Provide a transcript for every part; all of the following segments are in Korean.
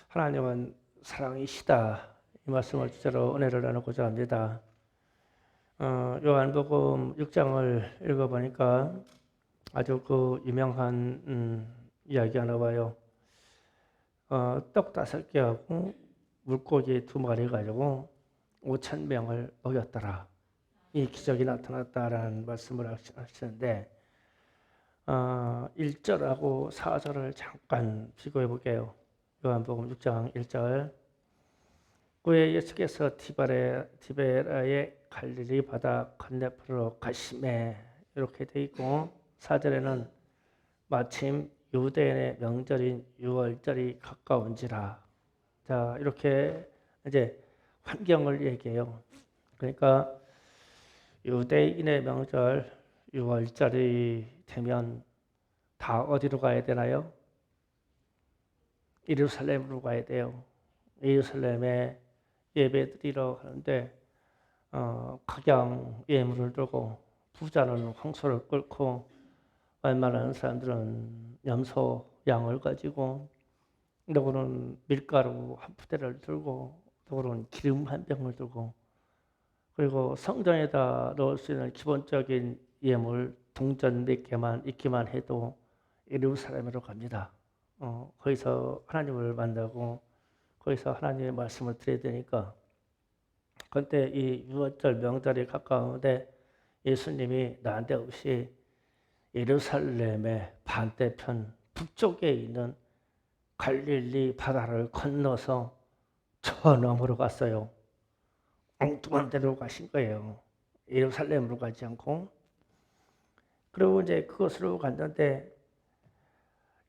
하나님은 사랑이시다. 이 말씀을 주제로 은혜를 나누고자 합니다. 요한복음 6장을 읽어보니까 아주 유명한 이야기 하나 봐요. 떡 5개하고 물고기 2마리 가지고 5,000명을 먹였더라. 이 기적이 나타났다라는 말씀을 하시는데 1절하고 4절을 잠깐 비교해 볼게요. 요한복음 6장 1절. 후에 예수께서 디베라의 갈릴리 바다 건너편으로 가시매, 이렇게 돼 있고, 4절에는 마침 유대인의 명절인 유월절이 가까운지라. 자, 이렇게 이제 환경을 얘기해요. 그러니까 유대인의 명절 유월절이 되면 다 어디로 가야 되나요? 예루살렘으로 가야 돼요. 예루살렘에 예배드리러 가는데 각양 예물을 들고, 부자는 황소를 끌고, 웬만한 사람들은 염소, 양을 가지고, 누구는 밀가루 한 푸대를 들고, 누구는 기름 한 병을 들고, 그리고 성전에다 넣을 수 있는 기본적인 예물 동전 몇 개만 있기만 해도 예루살렘으로 갑니다. 거기서 하나님을 만나고 거기서 하나님의 말씀을 드려야 되니까. 그런데 이 유월절 명절이 가까운데 예수님이 난데없이 예루살렘의 반대편 북쪽에 있는 갈릴리 바다를 건너서 저 너머로 갔어요. 엉뚱한 데로 가신 거예요. 예루살렘으로 가지 않고. 그리고 이제 그것으로 갔는데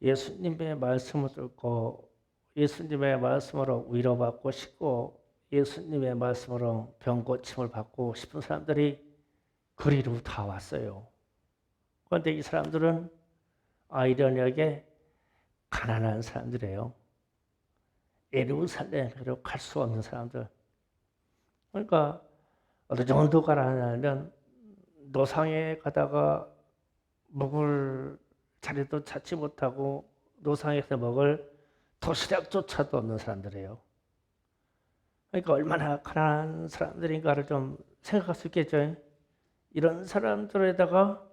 예수님의 말씀을 듣고 예수님의 말씀으로 위로받고 싶고 예수님의 말씀으로 병 고침을 받고 싶은 사람들이 그리로 다 왔어요. 그런데 이 사람들은 아이러니하게 가난한 사람들이에요. 예루살렘으로 갈 수 없는 사람들. 그러니까 어느 정도 가난하면 노상에 가다가 먹을 자리도 찾지 못하고 노상에서 먹을 도시락조차도 없는 사람들이에요. 그러니까 얼마나 가난한 사람들인가를 좀 생각할 수 있겠죠. 이런 사람들에다가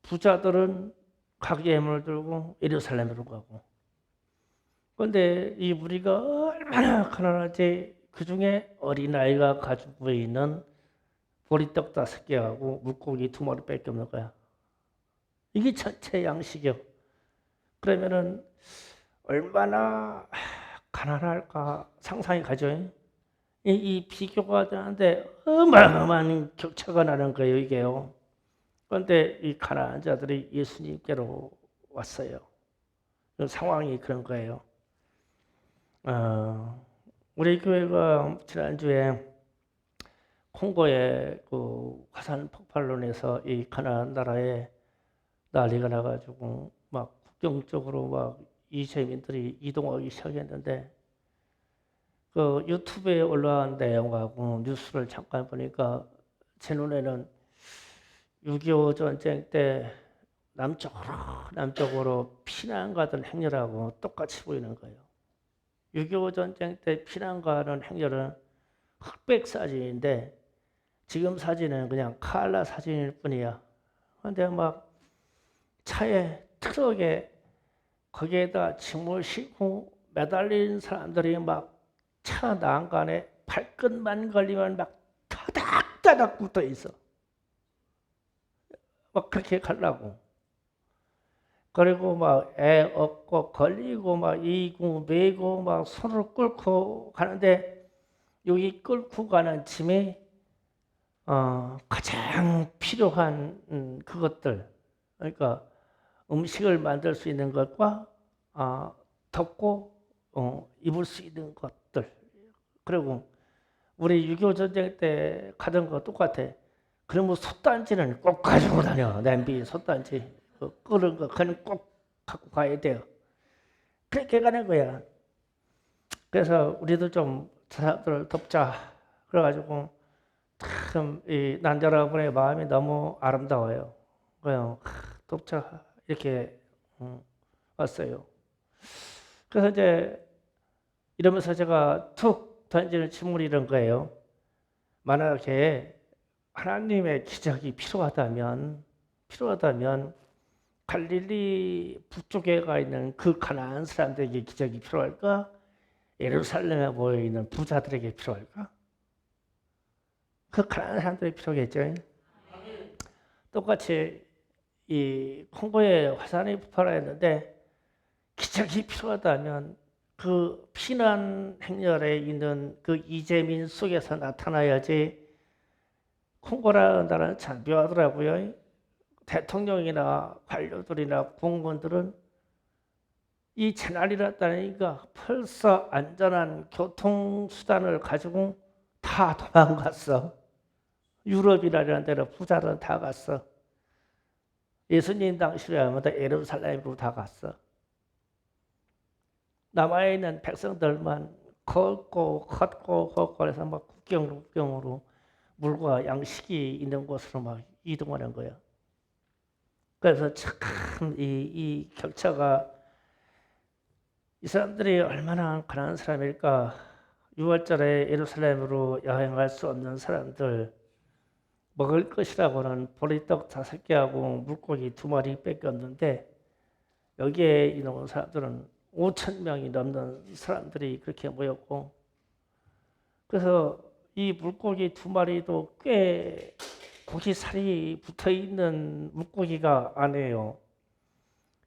부자들은 가게 예물을 들고 예루살렘으로 가고. 그런데 이 우리가 얼마나 가난한지, 그 중에 어린아이가 가지고 있는 보리떡 5개하고 물고기 2마리밖에 없는 거야. 이게 전체 양식이요. 그러면은 얼마나 가난할까 상상이 가죠. 이 비교가 되는데 어마어마한 격차가 나는 거예요, 이게요. 그런데 이 가난한 자들이 예수님께로 왔어요. 상황이 그런 거예요. 우리 교회가 지난주에 콩고의 화산 폭발로 인해서 이 가난한 나라에 난리가 나가지고 막 국경 쪽으로 막 이재민들이 이동하기 시작했는데, 그 유튜브에 올라온 내용하고 뉴스를 잠깐 보니까 제 눈에는 6.25 전쟁 때 남쪽으로 피난 가던 행렬하고 똑같이 보이는 거예요. 6.25 전쟁 때 피난 가는 행렬은 흑백 사진인데 지금 사진은 그냥 칼라 사진일 뿐이야. 그런데 막 차에, 트럭에, 거기에다 짐을 싣고 매달린 사람들이 막 차 난간에 발끝만 걸리면 막 타닥타닥 붙어 있어. 막 그렇게 가려고. 그리고 막 애 업고 걸리고 막 이고 매고 막 손을 끌고 가는데, 여기 끌고 가는 짐이 가장 필요한 그것들. 그러니까 음식을 만들 수 있는 것과 덮고 입을 수 있는 것들. 그리고 우리 6.25 전쟁 때 가던 거 똑같아. 그러면 솥단지는 꼭 가지고 다녀. 냄비 솥단지. 끓은 거 그건 꼭 갖고 가야 돼요. 그렇게 가는 거야. 그래서 우리도 좀 사람들을 돕자. 그래가지고 참 이 난자라분의 마음이 너무 아름다워요. 그냥 돕자 이렇게 왔어요. 그래서 이제 이러면서 제가 툭 던지는 질문이 이런 거예요. 만약에 하나님의 기적이 필요하다면 갈릴리 북쪽에 가 있는 그 가나안 사람들에게 기적이 필요할까? 예루살렘에 모여 있는 부자들에게 필요할까? 그 가난한 사람들이 필요하겠죠. 똑같이 이 콩고에 화산이 폭발했는데 기적이 필요하다면 그 피난 행렬에 있는 그 이재민 속에서 나타나야지. 콩고라는 나라는 참 묘하더라고요. 대통령이나 관료들이나 공무원들은 이 재난이라다니까 벌써 안전한 교통수단을 가지고 다 도망갔어. 유럽이라는 데로 부자들은 다 갔어. 예수님 당시라면 예루살렘으로 다 갔어. 남아있는 백성들만 걷고 해서 막 국경으로 물과 양식이 있는 곳으로 막 이동하는 거야. 그래서 참 이 격차가 이 사람들이 얼마나 가난한 사람일까. 6월절에 예루살렘으로 여행할 수 없는 사람들, 먹을 것이라고는 보리떡 5개하고 물고기 2마리 밖에 없는데 여기에 있는 사람들은 5천 명이 넘는 사람들이 그렇게 모였고, 그래서 이 물고기 2마리도 꽤 고기살이 붙어있는 물고기가 아니에요.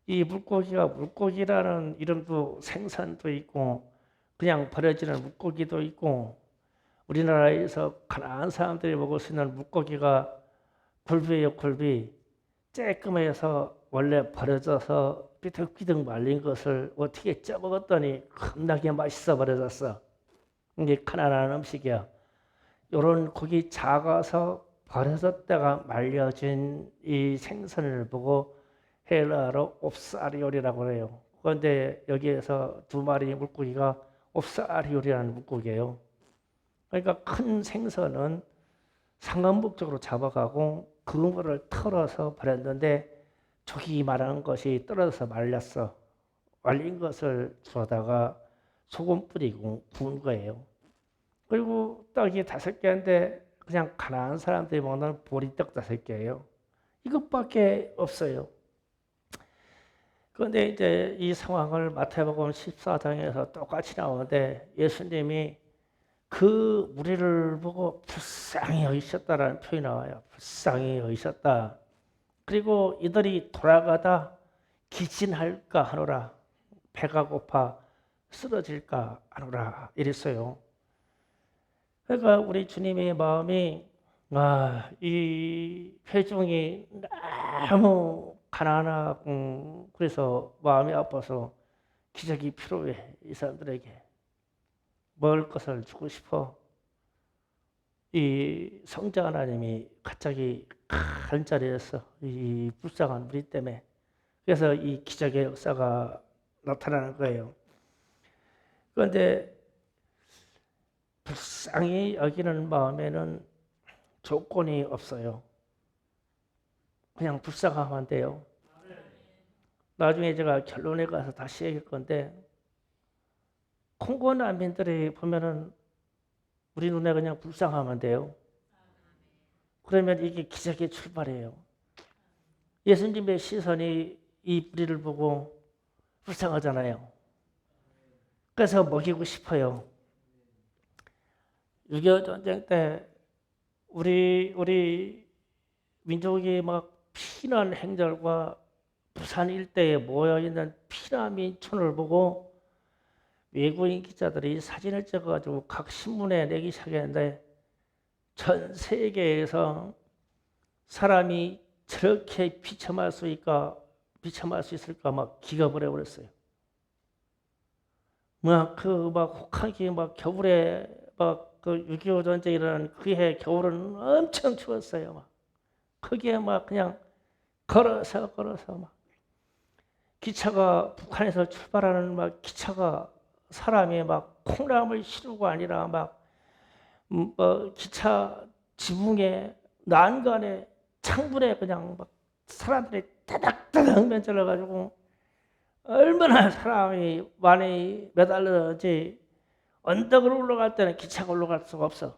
이 물고기가 물고기라는 이름도 생선도 있고 그냥 버려지는 물고기도 있고, 우리나라에서 가난한 사람들이 먹을 수 있는 물고기가 굴비예요. 굴비. 쬐끔해서 원래 버려져서 삐득삐득 말린 것을 어떻게 쪄먹었더니 겁나게 맛있어 버려졌어. 이게 가난한 음식이야. 요런 고기 작아서 버려졌다가 말려진 이 생선을 보고 헬라어로 옵사리올이라고 해요. 그런데 여기에서 2마리 물고기가 옵사리올이라는 물고기예요. 그러니까 큰 생선은 상업 목적으로 잡아가고 그물을 털어서 버렸는데 조기만한 것이 떨어져서 말렸어. 말린 것을 주워다가 소금 뿌리고 구운 거예요. 그리고 떡이 5개인데 그냥 가난한 사람들이 먹는 보리떡 5개예요. 이것밖에 없어요. 그런데 이제 이 상황을 마태복음 14장에서 똑같이 나오는데 예수님이 그 무리를 보고 불쌍히 여기셨다라는 표현이 나와요. 불쌍히 여기셨다. 그리고 이들이 돌아가다 기진할까 하노라. 배가 고파 쓰러질까 하노라. 이랬어요. 그러니까 우리 주님의 마음이 이 회중이 너무 가난하고 그래서 마음이 아파서 기적이 필요해. 이 사람들에게 먹을 것을 주고 싶어. 이 성자 하나님이 갑자기 큰 자리에서 이 불쌍한 우리 때문에, 그래서 이 기적의 역사가 나타나는 거예요. 그런데 불쌍히 여기는 마음에는 조건이 없어요. 그냥 불쌍하면 돼요. 나중에 제가 결론에 가서 다시 얘기할 건데, 콩고 난민들이 보면은 우리 눈에 그냥 불쌍하면 돼요. 그러면 이게 기적의 출발이에요. 예수님의 시선이 이 뿌리를 보고 불쌍하잖아요. 그래서 먹이고 싶어요. 6.25 전쟁 때 우리 민족이 막 피난 행렬과 부산 일대에 모여있는 피난민촌을 보고 외국인 기자들이 사진을 찍어가지고 각 신문에 내기 시작했는데 전 세계에서 사람이 저렇게 비참할 수 있을까 막 기가 버려버렸어요. 혹하기 겨울에 그 6.25 전쟁이 일어난 그해 겨울은 엄청 추웠어요. 거기에 그냥 걸어서 기차가 북한에서 출발하는 기차가 사람이 콩나물 시루가 아니라 기차 지붕에 난간에 창문에 그냥 사람들이 따닥따닥 면질러 가지고 얼마나 사람이 많이 매달렸는지 언덕을 올라갈 때는 기차가 올라갈 수가 없어.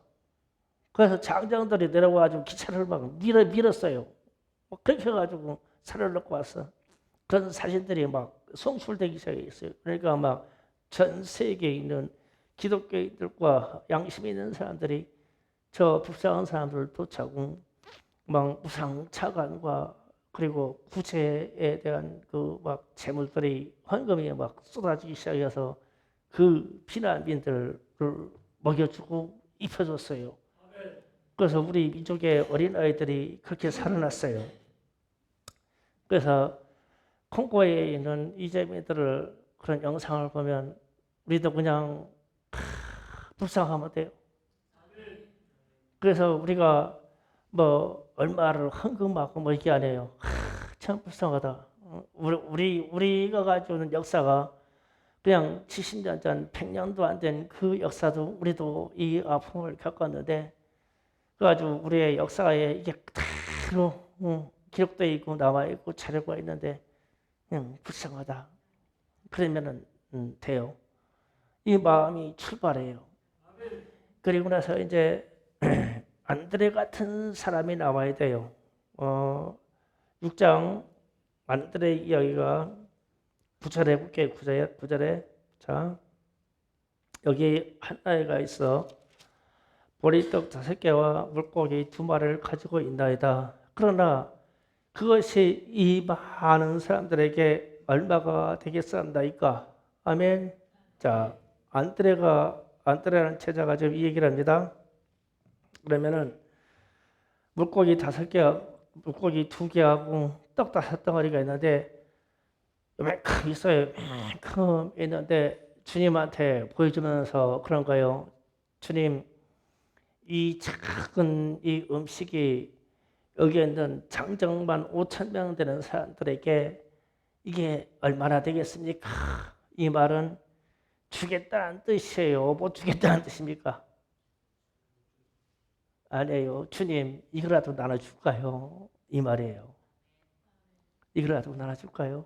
그래서 장정들이 내려와가지고 기차를 막 밀었어요. 그렇게 해가지고 살을 넣고 왔어. 그런 사진들이 막 송출되기 시작했어요. 그러니까 막 전 세계에 있는 기독교인들과 양심 있는 사람들이 저 불쌍한 사람들을 도차고 막 무상 차관과 그리고 구제에 대한 그 막 재물들이 헌금이 막 쏟아지기 시작해서 그 피난민들을 먹여주고 입혀줬어요. 그래서 우리 민족의 어린아이들이 그렇게 살아났어요. 그래서 콩고에 있는 이재민들을 그런 영상을 보면 우리도 그냥 불쌍하면 돼요. 그래서 우리가 뭐 얼마를 헌금하고 뭐 이게 아니에요. 참 불쌍하다. 우리가 가지고 있는 역사가 그냥 70년 전, 100년도 안 된 그 역사도 우리도 이 아픔을 겪었는데 그래가지고 우리의 역사에 이게 그대로 기록되어 있고 남아 있고 자료가 있는데 그냥 불쌍하다. 그러면은 돼요. 이 마음이 출발해요. 그리고 나서 이제 안드레 같은 사람이 나와야 돼요. 6장 안드레 이야기가 9절에 볼게요. 9절에 자 여기 한 아이가 있어 보리떡 5개와 물고기 2마리를 가지고 있나이다. 그러나 그것이 이 많은 사람들에게 얼마가 되겠사옵나이까? 아멘. 자 안드레라는 제자가 지금 이 얘기를 합니다. 그러면은 물고기 5개, 물고기 2개하고 떡 5덩어리가 있는데 요만큼 있어요. 요만큼 있는데 주님한테 보여주면서 그런 거예요. 주님, 이 작은 이 음식이 여기에 있는 장정만 5천 명 되는 사람들에게 이게 얼마나 되겠습니까? 이 말은 주겠다는 뜻이에요. 못 주겠다는 뜻입니까? 아니에요. 주님, 이거라도 나눠줄까요? 이 말이에요. 이거라도 나눠줄까요?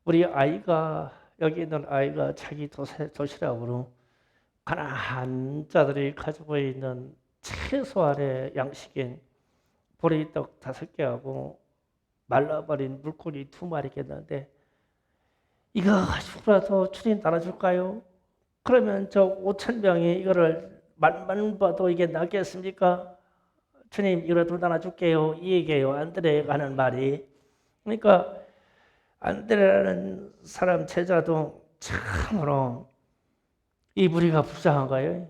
우리 아이가, 여기 있는 아이가 자기 도시락으로 가난한 자들이 가지고 있는 최소한의 양식인 보리떡 5개하고 말라버린 물고기 2마리겠는데 이거 가지고라도 주님 나눠줄까요? 그러면 저 5천 명이 이거를 맛만 봐도 이게 낫겠습니까? 주님 이거라도 나눠줄게요. 이 얘기예요. 안드레가 하는 말이. 그러니까 안드레라는 사람 제자도 참으로 이 무리가 불쌍한 거예요.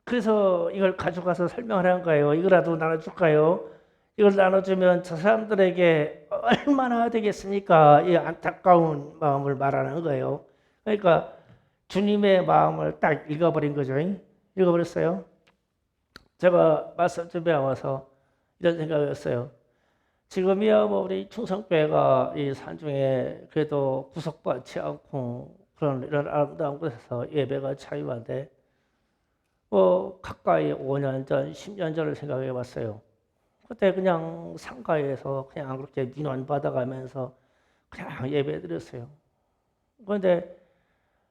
그래서 이걸 가져가서 설명을 한 거예요. 이거라도 나눠줄까요? 이걸 나눠주면 저 사람들에게 얼마나 되겠습니까? 이 안타까운 마음을 말하는 거예요. 그러니까 주님의 마음을 딱 읽어버린 거죠. 읽어버렸어요. 제가 말씀 준비하고 와서 이런 생각이었어요. 지금이야 뭐 우리 충성교회가 이 산중에 그래도 구속받지 않고 그런 이런 아름다운 곳에서 예배가 자유한데 뭐 가까이 5년 전, 10년 전을 생각해 봤어요. 그때 그냥 상가에서 그냥 그렇게 민원 받아가면서 그냥 예배 드렸어요. 그런데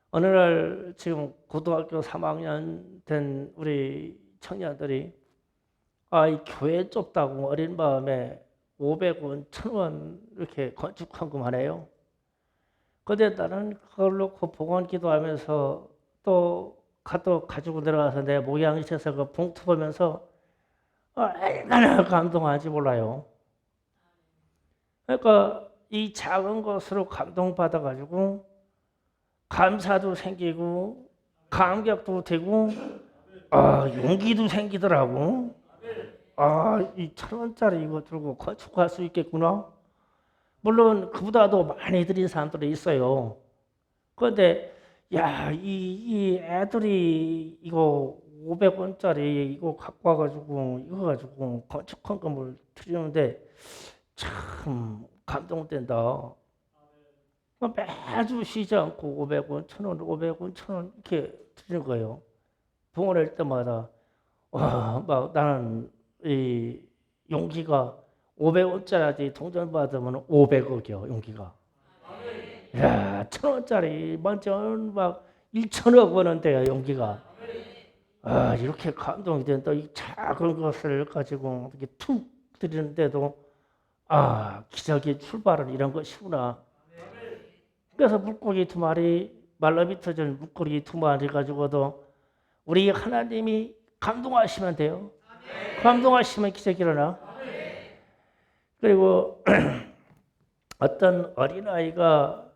어느 날 지금 고등학교 3학년 된 우리 청년들이 이 교회 좁다고 어린 마음에 500원, 1000원 이렇게 건축헌금하네요. 근데 나는 그걸 놓고 복원 기도하면서 또 가지고 내려가서 내 모양실에서 그 봉투 보면서 얼마나 감동하지 몰라요. 그러니까 이 작은 것으로 감동받아가지고 감사도 생기고 감격도 되고 용기도 생기더라고. 이 1,000원짜리 이거 들고 건축할 수 있겠구나. 물론 그보다도 많이 드린 사람들이 있어요. 그런데 이 애들이 이거 500원짜리 이거 갖고 와가지고 이거 가지고 건축헌금을 드리는데 참 감동된다. 매주 쉬지 않고 500원, 1,000원, 500원, 1,000원 이렇게 드리는 거예요. 봉헌할 때마다 막 나는 이 용기가 500원짜리 동전 받으면 500억이요, 용기가. 야, 1,000원짜리 만전 막 1,000억 원인데요, 용기가. 아, 이렇게 감동이 된다. 이 작은 것을 가지고 이렇게 툭 들이는데도 아, 기적의 출발은 이런 것이구나. 그래서 물고기 2마리, 말라비 터진 물고기 2마리 가지고도 우리 하나님이 감동하시면 돼요. 감동하시면 기적이 일어나. 그리고 어떤 어린아이가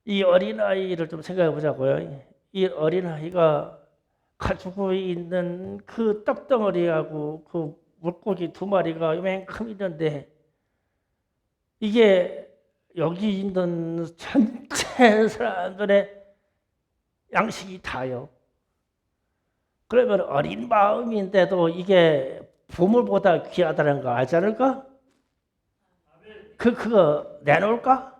이 어린아이를 좀 생각해 보자고요. 이 어린아이가 가지고 있는 그 떡덩어리하고 그 물고기 2마리가 요만큼 있는데 이게 여기 있는 전체 사람들의 양식이 다요. 그러면 어린 마음인데도 이게 보물보다 귀하다는 거 알지 않을까? 그거 내놓을까?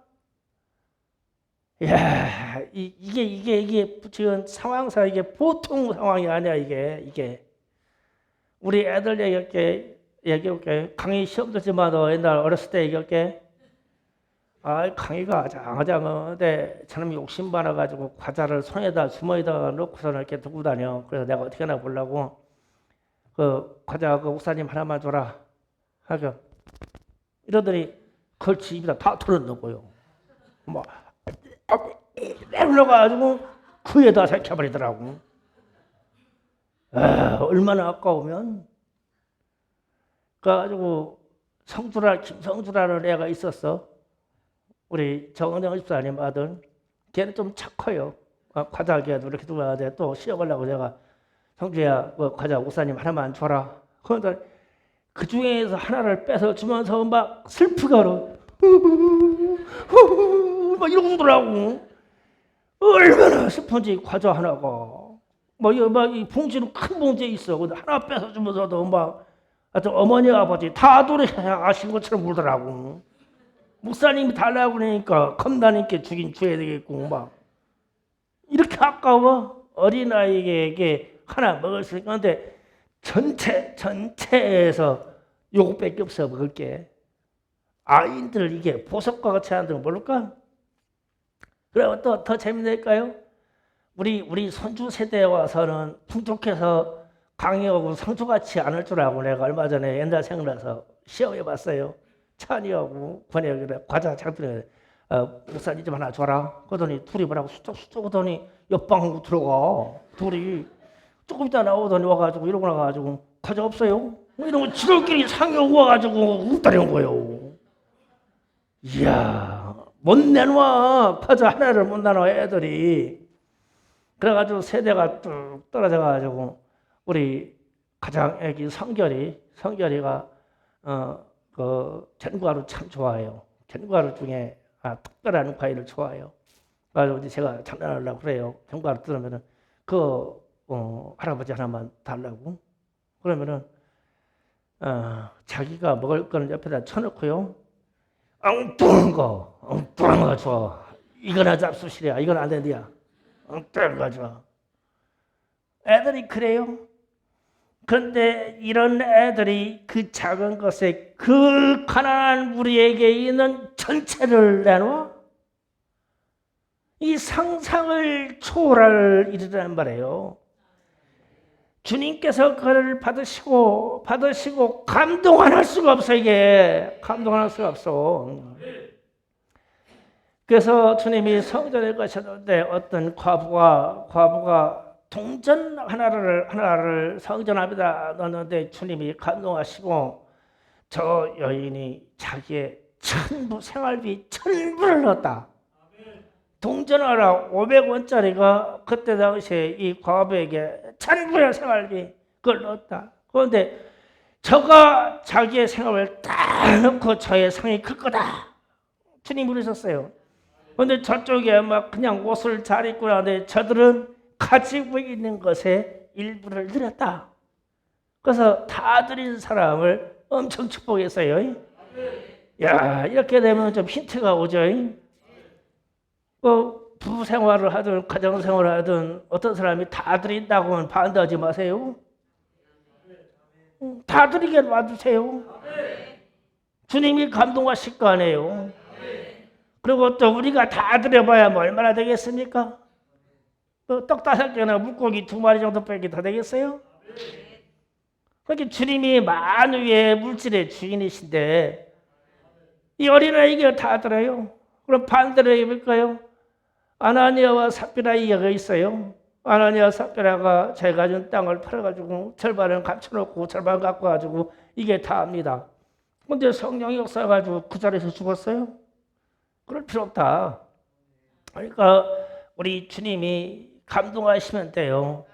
야, 이게 지금 상황상 이게 보통 상황이 아니야, 이게. 우리 애들 얘기할게. 강의 시험 들지마도 옛날 어렸을 때 얘기할게. 아, 강의가 아장아장한데 저놈이 욕심 많아가지고 과자를 손에다 주머니에다 넣고서 이렇게 들고 다녀. 그래서 내가 어떻게 하나 보려고 그 과자 그 목사님 하나만 줘라 하고 이러더니 걸치 입에다 다 털어넣고요. 뭐 내려가지고 그에다 새겨버리더라고. 아, 얼마나 아까우면. 그래가지고 김성주라는 애가 있었어. 우리 정은영 집사님 아들. 걔는 좀 착해요. 과자 걔도 이렇게 두고 가야 돼. 또 시험하려고 내가 성주야 그 과자 목사님 하나만 줘라. 그런데 그 중에서 하나를 뺏어 주면서 막 슬프가로 막 이러더라고. 얼마나 슬픈지 과자 하나가. 이 봉지는 큰 봉지에 있어. 근데 하나 뺏어 주면서도 막 하여튼 어머니 아버지 다 돌아가신 것처럼 울더라고. 목사님이 달라고 그러니까 검다님께 주긴 줘야 되겠고 막 이렇게 아까워. 어린아이에게 하나 먹을 수 있는데 전체에서 요것밖에 없어 먹을 게. 아이들 이게 보석과 같이 하는 줄 모를까? 그리고 또 더 재밌을까요? 우리 손주 세대에 와서는 풍족해서 강의하고 성주같이 안 할 줄 알고 내가 얼마 전에 옛날 생각나서 시험해봤어요. 찬이하고 권혁이랑 과자 장들에 목사님 좀 하나 줘라. 그러더니 둘이 뭐라고 수쩍수쩍 하더니 옆방 들어가. 둘이 조금 있다 나오더니 와가지고 이러고 나가지고 과자 없어요? 이러고 지들끼리 상에 와가지고 웃다려온 거예요. 이야, 못 내놔. 과자 하나를 못 내놔 애들이. 그래가지고 세대가 뚝 떨어져가지고 우리 가장 애기 성결이가 그 견과류 참 좋아해요. 견과류 중에 특별한 과일을 좋아해요. 그래서 제가 장난하려고 그래요. 견과류 들으면은 할아버지 하나만 달라고. 그러면은 자기가 먹을 거는 옆에다 쳐놓고요. 엉뚱한 거 줘. 이거나 잡수시랴. 이건 안 된디야. 엉뚱한 거 줘. 애들이 그래요. 그런데 이런 애들이 그 작은 것에 그 가난한 우리에게 있는 전체를 내놔? 이 상상을 초월할 일이란 말이에요. 주님께서 그를 받으시고 감동 안 할 수가 없어. 이게 감동 안 할 수가 없어. 그래서 주님이 성전에 가셨는데 어떤 과부가 동전 하나를 성전 앞에다 넣었는데 주님이 감동하시고 저 여인이 자기의 전부 생활비 전부를 넣었다. 동전 하나 500원짜리가 그때 당시에 이 과부에게 전부의 생활비 그걸 넣었다. 그런데 저가 자기의 생활을 다 넣고 저의 상이 클 거다. 주님이 그러셨어요. 그런데 저쪽에 막 그냥 옷을 잘 입고 나는데 저들은 가지고 있는 것에 일부를 드렸다. 그래서 다 드린 사람을 엄청 축복했어요. 야, 이렇게 되면 좀 힌트가 오죠. 부부 생활을 하든 가정 생활을 하든 어떤 사람이 다 드린다고 하면 반대하지 마세요. 다 드리게 놔두세요. 주님이 감동하실 거 아니에요. 그리고 또 우리가 다 드려봐야 뭐 얼마나 되겠습니까? 떡 5개나 물고기 2마리 정도밖에 더 되겠어요? 그렇게 주님이 만유의 물질의 주인이신데 이 어린아이가 다 들어요. 그럼 반대로 해볼까요? 아나니아와 삽비라 이야기가 있어요. 아나니아 삽비라가 자기가 준 땅을 팔아가지고 절반을 감춰놓고 절반 갖고 가지고 이게 다합니다. 근데 성령이 역사가지고 그 자리에서 죽었어요? 그럴 필요 없다. 그러니까 우리 주님이 감동하시면 돼요.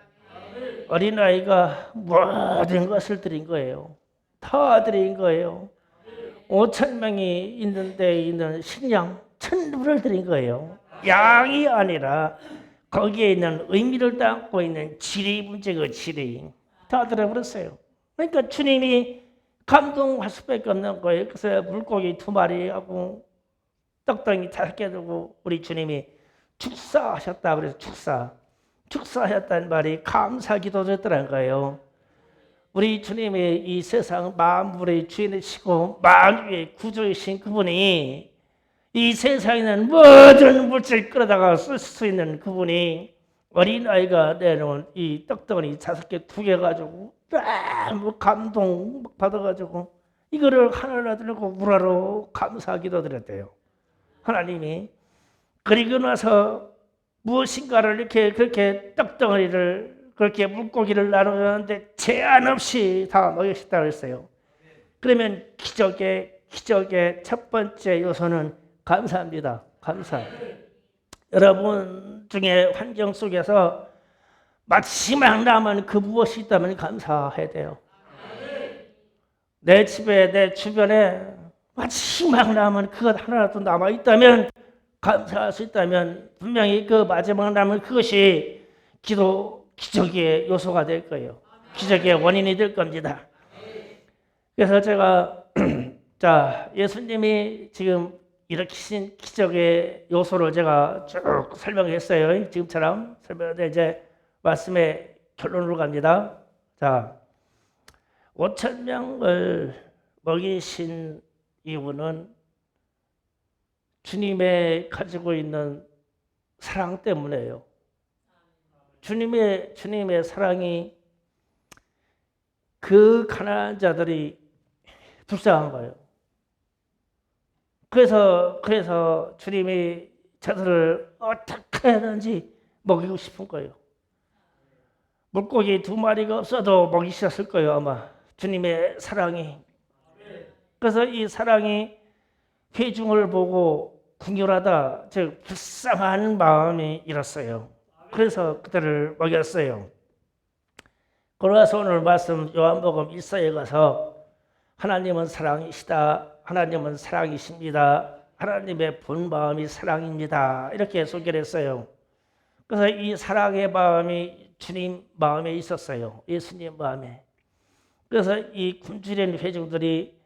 어린아이가 모든 것을 드린 거예요. 다 드린 거예요. 5천 명이 있는 데 있는 식량 전부를 드린 거예요. 양이 아니라 거기에 있는 의미를 담고 있는 지리 문제가 지리 다 들어버렸어요. 그러니까 주님이 감동할 수밖에 없는 거예요. 그래서 물고기 2마리하고 떡덩이 5개 들고 우리 주님이 축사하셨다 그래서 축사하셨다는 말이 감사기도였다는 거예요. 우리 주님이 이 세상 만물의 주인이시고 만유의 구주이신 그분이 이 세상에 있는 모든 물질 끌어다가 쓸 수 있는 그분이 어린아이가 내놓은 이 떡덩이 5개 2개 가지고 너무 감동 받아가지고 이거를 하나하나 들고 우라로 감사기도 드렸대요. 하나님이 그리고 나서 무엇인가를 이렇게 그렇게 떡덩어리를 그렇게 물고기를 나누는데 제한 없이 다 먹이셨다고 했어요. 그러면 기적의 첫 번째 요소는 감사합니다. 감사. 여러분 중에 환경 속에서 마지막 남은 그 무엇이 있다면 감사해야 돼요. 내 집에 내 주변에 마지막 남은 그것 하나라도 남아 있다면 감사할 수 있다면 분명히 그 마지막 남은 그것이 기적의 요소가 될 거예요. 기적의 원인이 될 겁니다. 그래서 제가 자 예수님이 지금 일으키신 기적의 요소를 제가 쭉 설명했어요. 지금처럼 설명했는데 이제 말씀의 결론으로 갑니다. 자 5천 명을 먹이신 이유는 주님의 가지고 있는 사랑 때문에요. 주님의 사랑이 그 가난한 자들이 불쌍한 거예요. 그래서 주님이 저들을 어떻게 하든지 먹이고 싶은 거예요. 물고기 2마리가 없어도 먹이셨을 거예요, 아마. 주님의 사랑이. 그래서 이 사랑이 회중을 보고 궁휼하다, 즉 불쌍한 마음이 일었어요. 그래서 그들을 먹였어요. 그러서 오늘 말씀 요한복음 1서에 가서 하나님은 사랑이시다. 하나님은 사랑이십니다. 하나님의 본 마음이 사랑입니다. 이렇게 소개를 했어요. 그래서 이 사랑의 마음이 주님 마음에 있었어요. 예수님 마음에. 그래서 이 굶주린 회중들이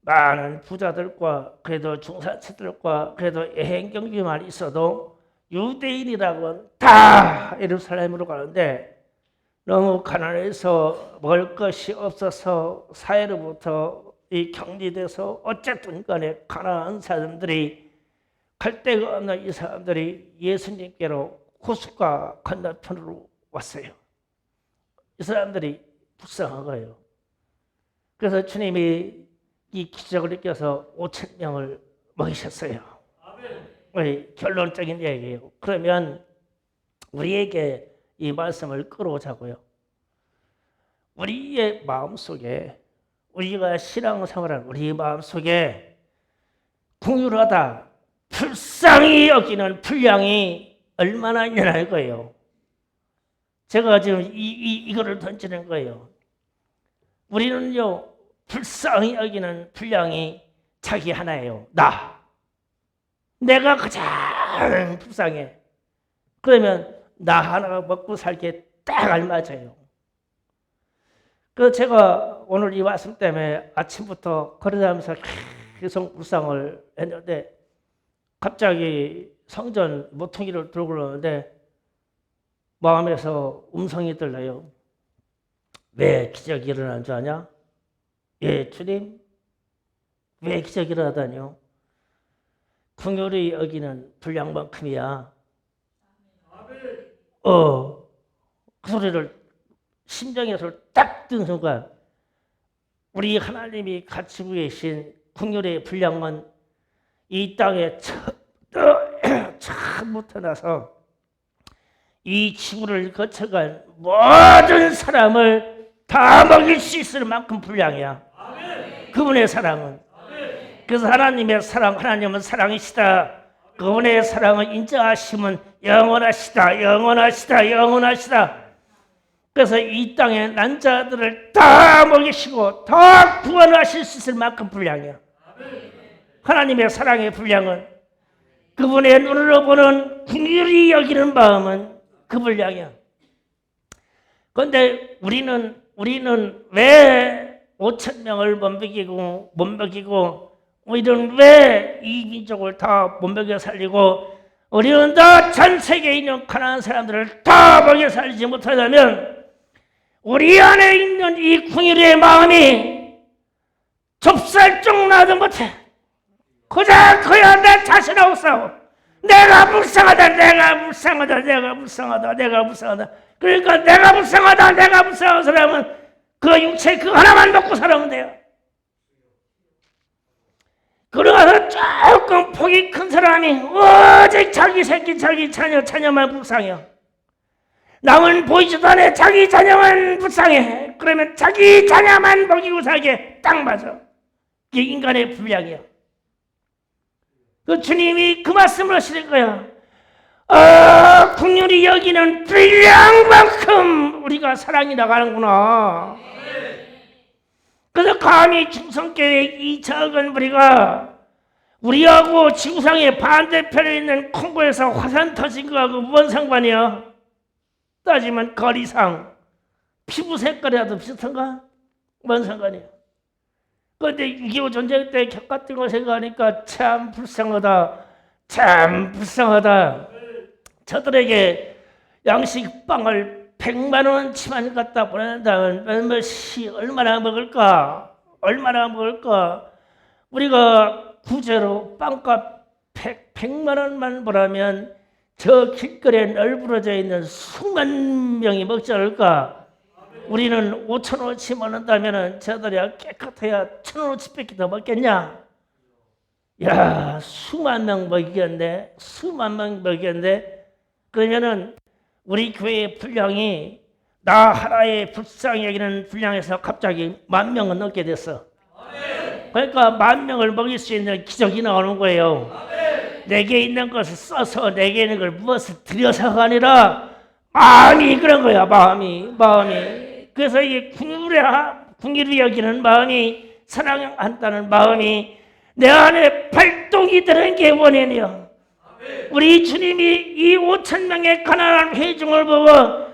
많은 부자들과 그래도 중산층들과 그래도 여행 경비만 있어도 유대인이라고 다 예루살렘으로 가는데 너무 가난해서 먹을 것이 없어서 사회로부터 이 격리돼서 어쨌든 간에 가난한 사람들이 갈 데가 없는 이 사람들이 예수님께로 호숫가 건너편으로 왔어요. 이 사람들이 불쌍한 거예요. 그래서 주님이 이 기적을 느껴서 5천 명을 먹이셨어요. 결론적인 얘기예요. 그러면 우리에게 이 말씀을 끌어오자고요. 우리의 마음속에 우리가 신앙생활하는 우리 마음속에 궁휼하다, 불쌍히 여기는 분량이 얼마나 있냐는 거예요. 제가 지금 이거를 던지는 거예요. 우리는요, 불쌍히 여기는 분량이 자기 하나예요. 내가 가장 불쌍해. 그러면 나 하나가 먹고 살기에 딱 알맞아요. 그래서 제가 오늘 이 말씀 때문에 아침부터 걸어다니면서 계속 묵상을 했는데 갑자기 성전 모퉁이를 들고 그러는데 마음에서 음성이 들려요. 왜 기적이 일어난 줄 아냐? 예, 주님. 왜 기적이라 하다뇨? 궁율이 여기는 분량만큼이야. 그 소리를 심장에서 딱 든 순간 우리 하나님이 가지고 계신 궁율의 분량은 이 땅에 처음부터 나서 이 지구를 거쳐간 모든 사람을 다 먹일 수 있을 만큼 분량이야. 그분의 사랑은. 그래서 하나님의 사랑, 하나님은 사랑이시다. 그분의 사랑을 인정하시면 영원하시다, 영원하시다, 영원하시다. 그래서 이 땅의 난 자들을 다 먹이시고 다 구원하실 수 있을 만큼 분량이야. 하나님의 사랑의 분량은, 그분의 눈으로 보는 긍휼히 여기는 마음은 그 분량이야. 그런데 우리는 왜 5천 명을 못 먹이고 우리는 왜 이 민족을 다 못 먹여 살리고 우리는 다 전 세계에 있는 가난한 사람들을 다 먹여 살리지 못하냐면 우리 안에 있는 이 긍휼의 마음이 좁쌀쪽 나도 못해. 그저 그야 내 자신하고 싸워. 내가 불쌍하다, 내가 불쌍하다, 내가 불쌍하다, 내가 불쌍하다. 그러니까 내가 불쌍한 사람은 그 육체 그 하나만 먹고 살아면 돼요. 그러고서 조금 폭이 큰 사람이 오직 자기 새끼, 자기 자녀만 불쌍해요. 남은 보이지도 않아. 자기 자녀만 불쌍해. 그러면 자기 자녀만 먹이고 살게 딱 맞아. 이게 인간의 분량이야. 그 주님이 그 말씀을 하시는 거야. 긍휼히 여기는 분량만큼 우리가 사랑이 나가는구나. 그래서 감히 중성교회 이 작은 우리하고 지구상의 반대편에 있는 콩고에서 화산 터진 거하고 뭔 상관이야? 따지면 거리상 피부 색깔이라도 비슷한가? 뭔 상관이야? 그런데 6.25 전쟁 때 겪었던 걸 생각하니까 참 불쌍하다. 참 불쌍하다. 저들에게 양식빵을 100만 원치만 갖다 보낸다면 몇몇이 얼마나 먹을까? 얼마나 먹을까? 우리가 구제로 빵값 100만 원만 벌하면 저 길거리에 널브러져 있는 수만 명이 먹지 않을까? 우리는 5,000원어치 먹는다면 저들이 깨끗해야 1,000원어치밖에 더 먹겠냐? 야, 수만 명 먹이겠네. 수만 명 먹이겠네. 그러면은 우리 교회의 분량이 나 하나의 불쌍히 여기는 분량에서 갑자기 10,000명은 넘게 됐어. 그러니까 10,000명을 먹일 수 있는 기적이 나오는 거예요. 내게 있는 것을 써서 내게 있는 걸 무엇을 들여서가 아니라 마음이 그런 거야. 마음이. 그래서 이 긍휼히 여기는 마음이, 사랑한다는 마음이 내 안에 발동이 되는 게 원인이야. 우리 주님이 이 5,000명의 가난한 회중을 보고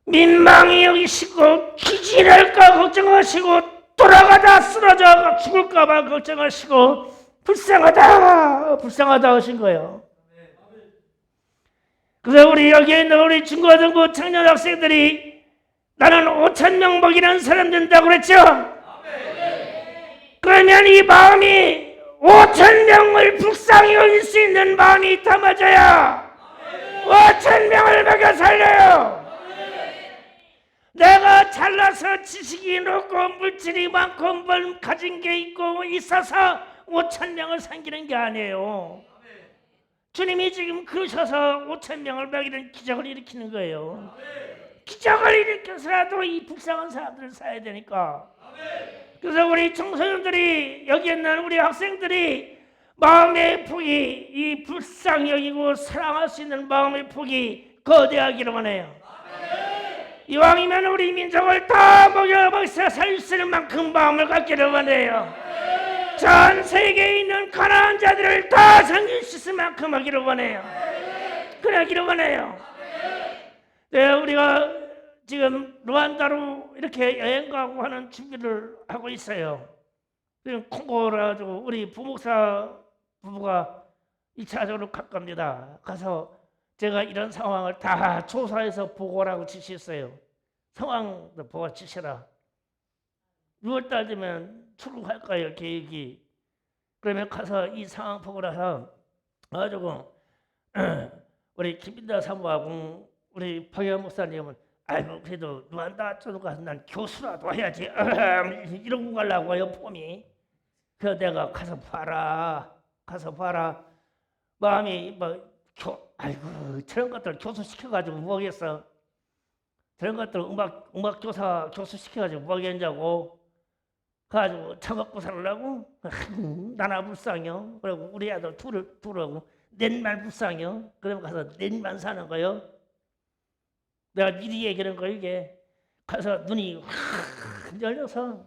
민망히 여기시고 기진할까 걱정하시고 돌아가다 쓰러져 죽을까 봐 걱정하시고 불쌍하다 하신 거예요. 그래서 우리 여기에 있는 우리 중고등부 청년 학생들이 나는 5,000명 먹이는 사람 된다고 그랬죠? 그러면 이 마음이 5,000명을 불쌍히 여길 수 있는 마음이 담아져야 5,000명을 먹여 살려요. 내가 잘나서 지식이 높고 물질이 많고 뭘 가진 게 있고 있어서 5,000명을 섬기는 게 아니에요. 주님이 지금 그러셔서 5,000명을 먹이는 기적을 일으키는 거예요. 기적을 일으켜서라도 이 불쌍한 사람들을 살아야 되니까. 그래서 우리 청소년들이, 여기 있는 우리 학생들이 마음의 폭이, 이 불쌍히 여기고 사랑할 수 있는 마음의 폭이 거대하기를 원해요. 이왕이면 우리 민족을 다 먹여 살릴 수 있는 만큼 마음을 갖기를 원해요. 전 세계에 있는 가난한 자들을 다 섬길 수 있을 만큼 하기를 원해요. 그러기를 원해요. 네, 우리가 지금 루안다로 이렇게 여행 가고 하는 준비를 하고 있어요. 지금 콩고를 가지고 우리 부목사 부부가 2차적으로 갈 겁니다. 가서 제가 이런 상황을 다 조사해서 보고라고 지시했어요. 상황도 보고 지시라. 6월달 되면 출국할 거예요, 계획이. 그러면 가서 이 상황 보고 나서 가지고 우리 김빈다 사모하고 우리 박영 목사님은 아이고 그래도 누한다 저도 가서 난 교수라도 해야지 이러고 가려고요 폼이. 그래서 내가 가서 봐라 마음이 뭐 아이고 저런 것들 교수 시켜가지고 뭐겠어. 저런 것들 음악 교수 시켜가지고 뭐겠냐고. 가지고 처먹고 살라고 나나 불쌍해요. 그리고 우리 아들 둘하고 넷만 불쌍해요. 그러면 가서 넷만 사는 거요. 내가 미리 얘기하는 거 이게 가서 눈이 확 열려서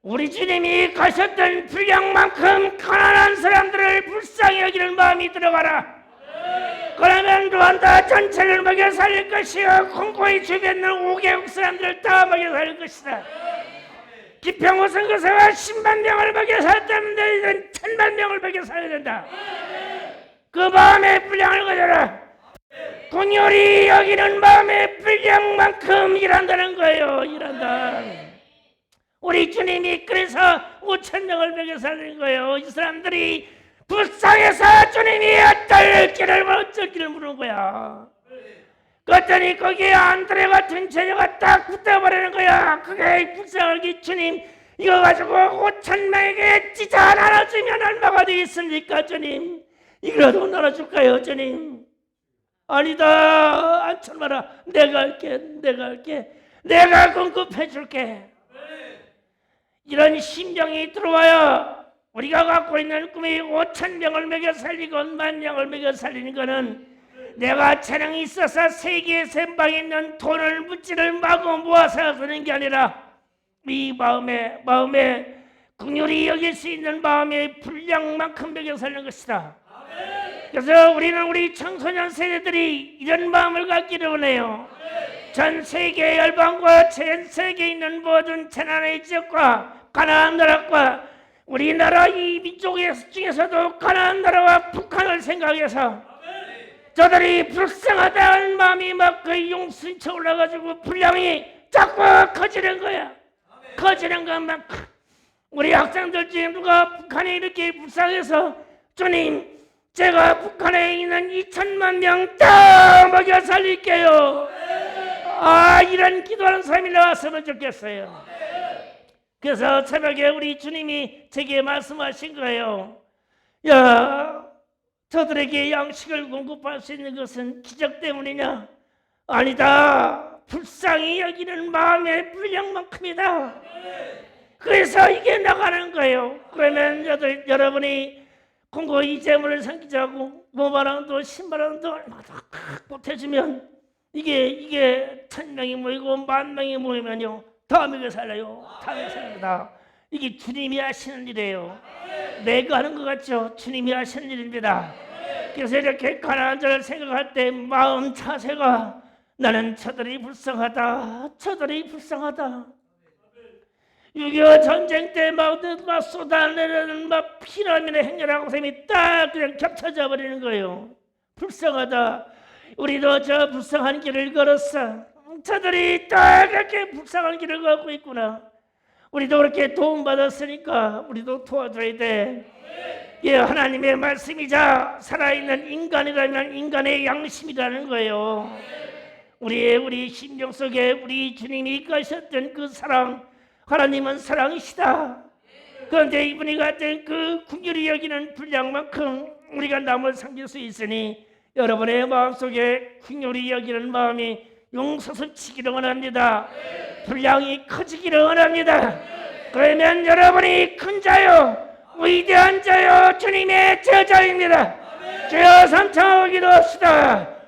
우리 주님이 가셨던 분량만큼 가난한 사람들을 불쌍히 여기는 마음이 들어가라. 그러면 루안다 전체를 먹여 살릴 것이요 콩고이 주변에 있는 5개국 사람들을 다 먹여 살릴 것이다. 기평호 선교사가 10만 명을 먹여 살았다는데 이젠 1000만 명을 먹여 살려야 된다. 그 마음의 분량을 가져라. 궁율이 여기는 마음의 분량만큼 일한다는 거예요. 일한다. 우리 주님이 그래서 5,000명을 먹여 살린 거예요. 이 사람들이 불쌍해서 주님이 어쩔 길을 물은 거야. 그랬더니 거기에 안드레 같은 제자가 딱 붙어버리는 거야. 그게 불쌍하게 주님 이거 가지고 5,000명에게 찢어 나눠주면 얼마가 되겠습니까 주님. 이거라도 나눠줄까요 주님. 아니다 안천마라 내가 할게 내가 공급해줄게. 이런 심정이 들어와요. 우리가 갖고 있는 꿈이 5,000명을 먹여 살리고 10,000명을 먹여 살리는 거는 내가 재능이 있어서 세계의 선방에 있는 돈을 물질을 마구 모아서 그런 게 아니라 이 마음에 긍휼히 여길 수 있는 마음의 분량만큼 먹여 살리는 것이다. 그래서 우리는 우리 청소년 세대들이 이런 마음을 갖기를 원해요. 전 세계 열방과 전 세계에 있는 모든 재난의 지역과 가나안 나라과 우리나라 이 민족 중에서도 가나안 나라와 북한을 생각해서 저들이 불쌍하다는 마음이 막 그 용순쳐 올라가지고 분량이 자꾸 커지는 거야. 커지는 것만 우리 학생들 중에 누가 북한에 이렇게 불쌍해서 주님 제가 북한에 있는 2,000만 명 다 먹여 살릴게요. 이런 기도하는 사람이 나왔으면 좋겠어요. 그래서 새벽에 우리 주님이 제게 말씀하신 거예요. 야, 저들에게 양식을 공급할 수 있는 것은 기적 때문이냐? 아니다. 불쌍히 여기는 마음의 분량만큼이다. 그래서 이게 나가는 거예요. 그러면 여러분이 공고 이 재물을 섬기자고 5만원도 10만원도 얼마도 보태주면 이게 1,000명이 모이고 10,000명이 모이면요 다음에 살아요. 다음에 살립니다. 이게 주님이 하시는 일이에요. 내가 하는 것 같죠? 주님이 하시는 일입니다. 그래서 이렇게 가난한 자를 생각할 때 마음 자세가 나는 저들이 불쌍하다. 6.25 전쟁 때 막 쏟아내는 막 피라민의 행렬하고 셈이 딱 그냥 겹쳐져 버리는 거예요. 불쌍하다. 우리도 저 불쌍한 길을 걸었어. 저들이 딱 이렇게 불쌍한 길을 걷고 있구나. 우리도 그렇게 도움받았으니까 우리도 도와줘야 돼. 예, 하나님의 말씀이자 살아있는 인간이라면 인간의 양심이라는 거예요. 우리 심령 속에 우리 주님이 가셨던 그 사랑, 하나님은 사랑이시다. 그런데 이분이 갖던 그 긍휼히 여기는 분량만큼 우리가 남을 섬길 수 있으니 여러분의 마음속에 긍휼히 여기는 마음이 용서스치기를 원합니다. 분량이 커지기를 원합니다. 그러면 여러분이 큰 자요 위대한 자요 주님의 제자입니다. 주여 삼창하고 기도합시다.